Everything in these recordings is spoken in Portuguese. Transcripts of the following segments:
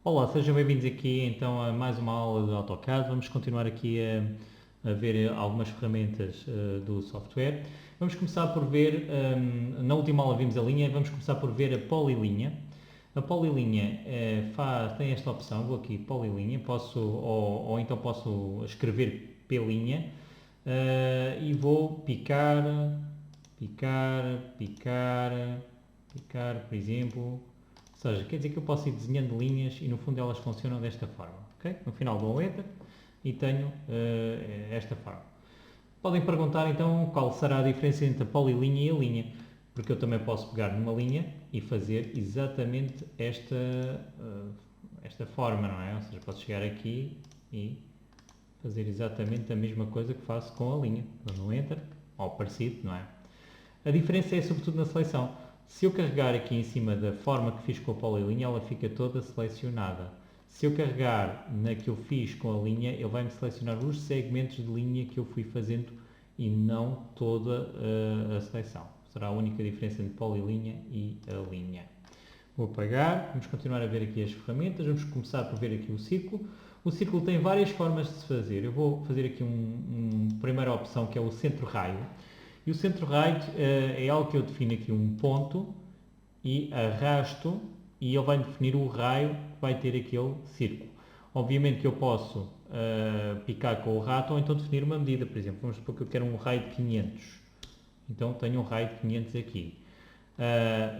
Olá, sejam bem-vindos aqui então a mais uma aula de AutoCAD. Vamos continuar aqui a ver algumas ferramentas do software. Vamos começar por ver, na última aula vimos a linha, vamos começar por ver a polilinha. A polilinha tem esta opção, vou aqui polilinha, ou então posso escrever P-linha e vou picar, picar, picar, picar, por exemplo. Ou seja, quer dizer que eu posso ir desenhando linhas e no fundo elas funcionam desta forma. Okay? No final dou um Enter e tenho esta forma. Podem perguntar então qual será a diferença entre a polilinha e a linha, porque eu também posso pegar numa linha e fazer exatamente esta forma, não é? Ou seja, posso chegar aqui e fazer exatamente a mesma coisa que faço com a linha. Dou um Enter, ou parecido, não é? A diferença é sobretudo na seleção. Se eu carregar aqui em cima da forma que fiz com a polilinha, ela fica toda selecionada. Se eu carregar na que eu fiz com a linha, ele vai-me selecionar os segmentos de linha que eu fui fazendo e não toda a seleção. Será a única diferença entre polilinha e a linha. Vou apagar, vamos continuar a ver aqui as ferramentas, vamos começar por ver aqui o círculo. O círculo tem várias formas de se fazer. Eu vou fazer aqui uma primeira opção que é o centro-raio. E o centro-raio é algo que eu defino aqui um ponto e arrasto e ele vai definir o raio que vai ter aquele círculo. Obviamente que eu posso picar com o rato ou então definir uma medida, por exemplo, vamos supor que eu quero um raio de 500. Então tenho um raio de 500 aqui.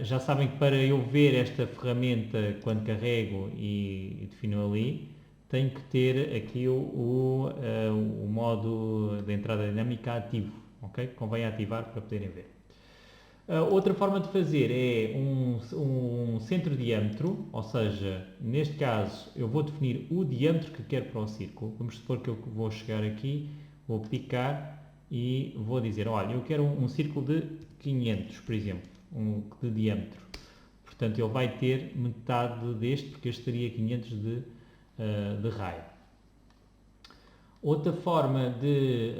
Já sabem que para eu ver esta ferramenta quando carrego e defino ali, tenho que ter aqui o modo de entrada dinâmica ativo, ok? Convém ativar para poderem ver. Outra forma de fazer é um centro diâmetro, ou seja, neste caso eu vou definir o diâmetro que quero para o círculo. Vamos supor que eu vou chegar aqui, vou picar e vou dizer, olha, eu quero um círculo de 500, por exemplo, de diâmetro. Portanto, ele vai ter metade deste, porque este teria 500 de raio. Outra forma de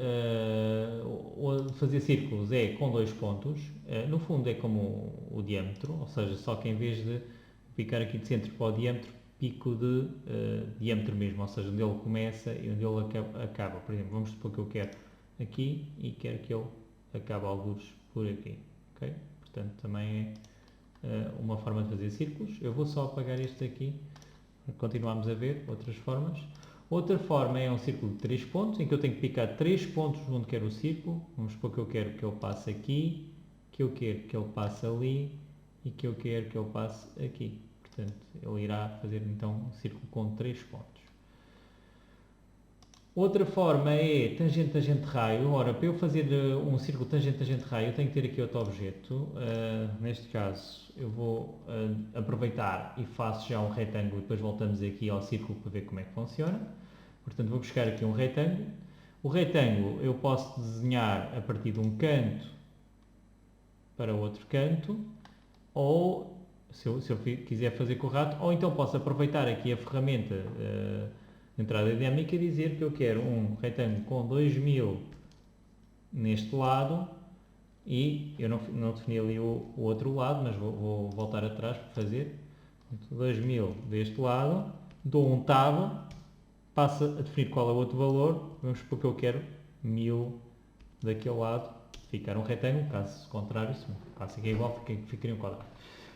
fazer círculos é com dois pontos. No fundo é como o diâmetro, ou seja, só que em vez de picar aqui de centro para o diâmetro, pico de diâmetro mesmo, ou seja, onde ele começa e onde ele acaba. Por exemplo, vamos supor que eu quero aqui e quero que ele acabe alguns por aqui. Okay? Portanto, também é uma forma de fazer círculos. Eu vou só apagar este aqui para continuarmos a ver outras formas. Outra forma é um círculo de 3 pontos, em que eu tenho que picar 3 pontos onde quero o círculo. Vamos supor que eu quero que ele passe aqui, que eu quero que ele passe ali e que eu quero que ele passe aqui. Portanto, ele irá fazer então um círculo com 3 pontos. Outra forma é tangente-tangente-raio. Ora, para eu fazer um círculo tangente-tangente-raio, eu tenho que ter aqui outro objeto. Neste caso, eu vou aproveitar e faço já um retângulo e depois voltamos aqui ao círculo para ver como é que funciona. Portanto, vou buscar aqui um retângulo. O retângulo eu posso desenhar a partir de um canto para outro canto, ou se eu quiser fazer com o rato, ou então posso aproveitar aqui a ferramenta de entrada dinâmica e dizer que eu quero um retângulo com 2000 neste lado e eu não defini ali o outro lado, mas vou voltar atrás para fazer. 2000 deste lado, dou um tab, passo a definir qual é o outro valor, vamos supor que eu quero 1000 daquele lado, ficar um retângulo, caso contrário, se passa aqui igual, ficaria um quadrado.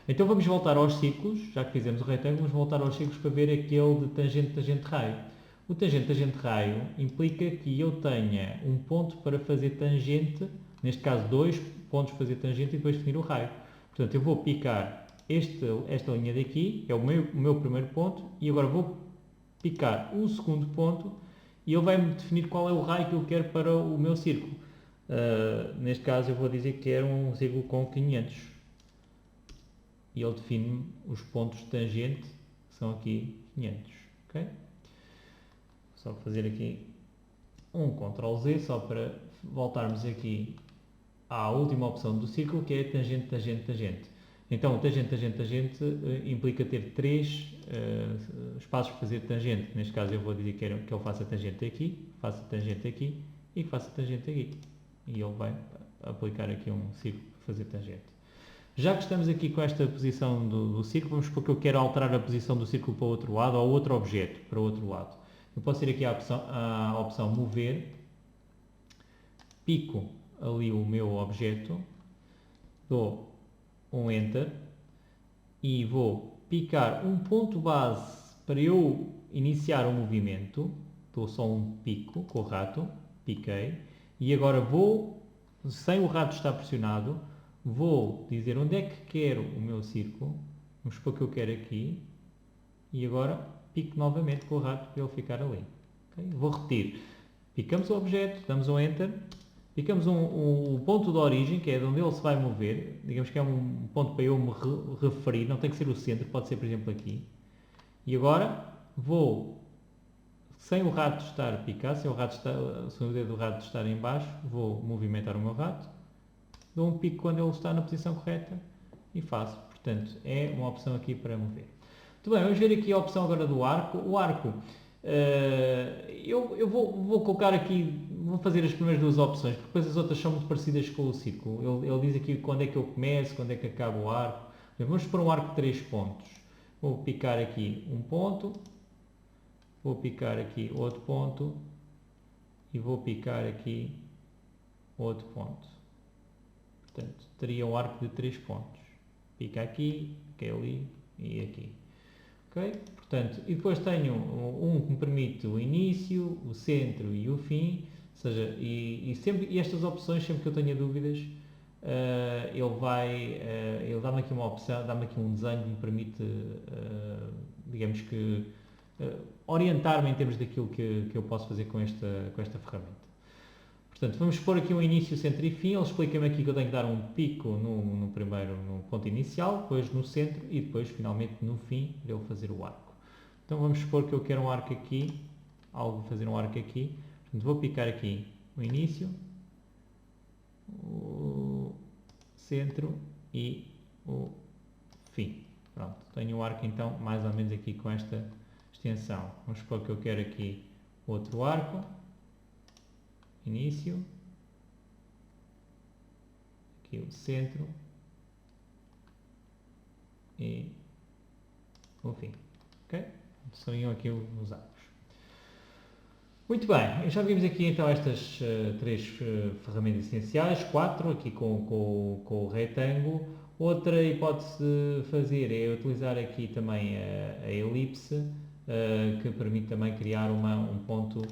Então vamos voltar aos círculos, já que fizemos o retângulo, vamos voltar aos círculos para ver aquele de tangente-tangente-raio. O tangente-tangente-raio implica que eu tenha um ponto para fazer tangente, neste caso 2 pontos para fazer tangente e depois definir o raio. Portanto, eu vou picar esta linha daqui, é o meu primeiro ponto, e agora vou picar o segundo ponto e ele vai-me definir qual é o raio que eu quero para o meu círculo. Neste caso eu vou dizer que quero um círculo com 500 e ele define os pontos de tangente, que são aqui 500. Okay? Só fazer aqui um Ctrl Z, só para voltarmos aqui à última opção do círculo, que é tangente, tangente, tangente. Então, o tangente, tangente, tangente implica ter 3 espaços para fazer tangente. Neste caso, eu vou dizer que ele faça tangente aqui, faça tangente aqui e faça tangente aqui. E ele vai aplicar aqui um círculo para fazer tangente. Já que estamos aqui com esta posição do círculo, vamos supor que eu quero alterar a posição do círculo para o outro lado ou outro objeto para o outro lado. Eu posso ir aqui à opção mover, pico ali o meu objeto, dou um Enter e vou picar um ponto base para eu iniciar o movimento. Dou só um pico com o rato, piquei, e agora vou, sem o rato estar pressionado, vou dizer onde é que quero o meu círculo, vamos supor que eu quero aqui, e agora pico novamente com o rato para ele ficar ali. Okay? Vou repetir, picamos o objeto, damos um Enter, picamos um ponto de origem, que é de onde ele se vai mover, digamos que é um ponto para eu me referir, não tem que ser o centro, pode ser por exemplo aqui, e agora vou, sem o rato estar picado, sem o dedo do rato estar em baixo, vou movimentar o meu rato, dou um pico quando ele está na posição correta e faço. Portanto, é uma opção aqui para mover. Muito bem, vamos ver aqui a opção agora do arco. O arco, eu vou colocar aqui, vou fazer as primeiras duas opções, porque depois as outras são muito parecidas com o círculo. Ele diz aqui quando é que eu começo, quando é que acaba o arco. Vamos para um arco de 3 pontos. Vou picar aqui um ponto, vou picar aqui outro ponto e vou picar aqui outro ponto. Portanto, teria um arco de 3 pontos. Pica aqui, pica ali e aqui. Ok? Portanto, e depois tenho um que me permite o início, o centro e o fim. Ou seja, e estas opções, sempre que eu tenha dúvidas, ele dá-me aqui uma opção, dá-me aqui um desenho que me permite, digamos que, orientar-me em termos daquilo que eu posso fazer com esta ferramenta. Portanto, vamos pôr aqui um início, centro e fim. Ele explica-me aqui que eu tenho que dar um pico no ponto inicial, depois no centro e depois, finalmente, no fim, para ele fazer o arco. Então, vamos supor que eu quero um arco aqui, fazer um arco aqui. Portanto, vou picar aqui o início, o centro e o fim. Pronto, tenho o arco, então, mais ou menos aqui com esta extensão. Vamos supor que eu quero aqui outro arco. Início, aqui o centro e o fim. Ok? Seriam aqui os arcos. Muito bem, já vimos aqui então estas 3 ferramentas essenciais, 4 aqui com o retângulo. Outra hipótese de fazer é utilizar aqui também a elipse, que permite também criar um ponto,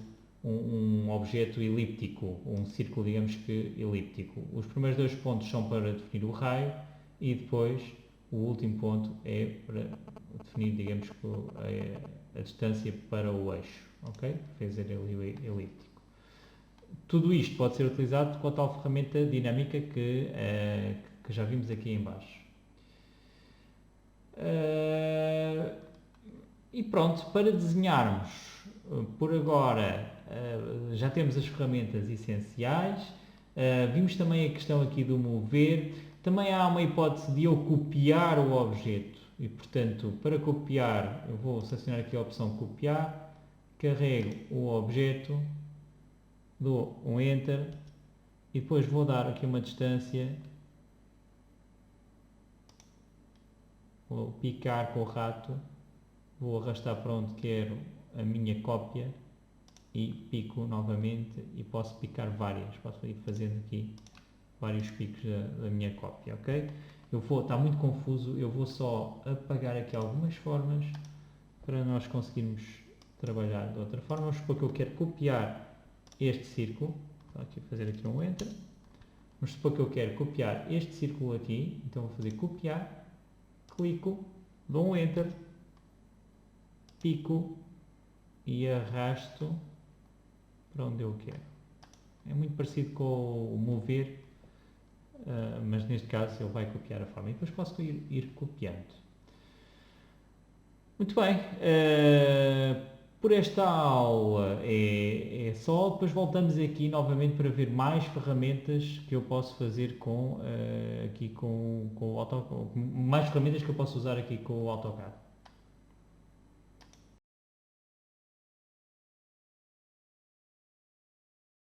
um objeto elíptico, um círculo, digamos que elíptico. Os primeiros 2 pontos são para definir o raio e depois o último ponto é para definir, digamos que a distância para o eixo, ok? Fazer ali o elíptico. Tudo isto pode ser utilizado com a tal ferramenta dinâmica que já vimos aqui em baixo. E pronto, para desenharmos, por agora já temos as ferramentas essenciais, vimos também a questão aqui do mover, também há uma hipótese de eu copiar o objeto e portanto para copiar eu vou selecionar aqui a opção copiar, carrego o objeto, dou um Enter e depois vou dar aqui uma distância, vou picar com o rato, vou arrastar para onde quero a minha cópia e pico novamente e posso picar várias, posso ir fazendo aqui vários picos da minha cópia, ok? Está muito confuso, eu vou só apagar aqui algumas formas para nós conseguirmos trabalhar de outra forma. Vamos supor que eu quero copiar este círculo, vou aqui fazer aqui um Enter, vamos supor que eu quero copiar este círculo aqui, então vou fazer copiar, clico, dou um Enter, pico e arrasto para onde eu quero. É muito parecido com o mover, mas neste caso ele vai copiar a forma e depois posso ir copiando. Muito bem, por esta aula é só, depois voltamos aqui novamente para ver mais ferramentas que eu posso fazer aqui com o AutoCAD, mais ferramentas que eu posso usar aqui com o AutoCAD.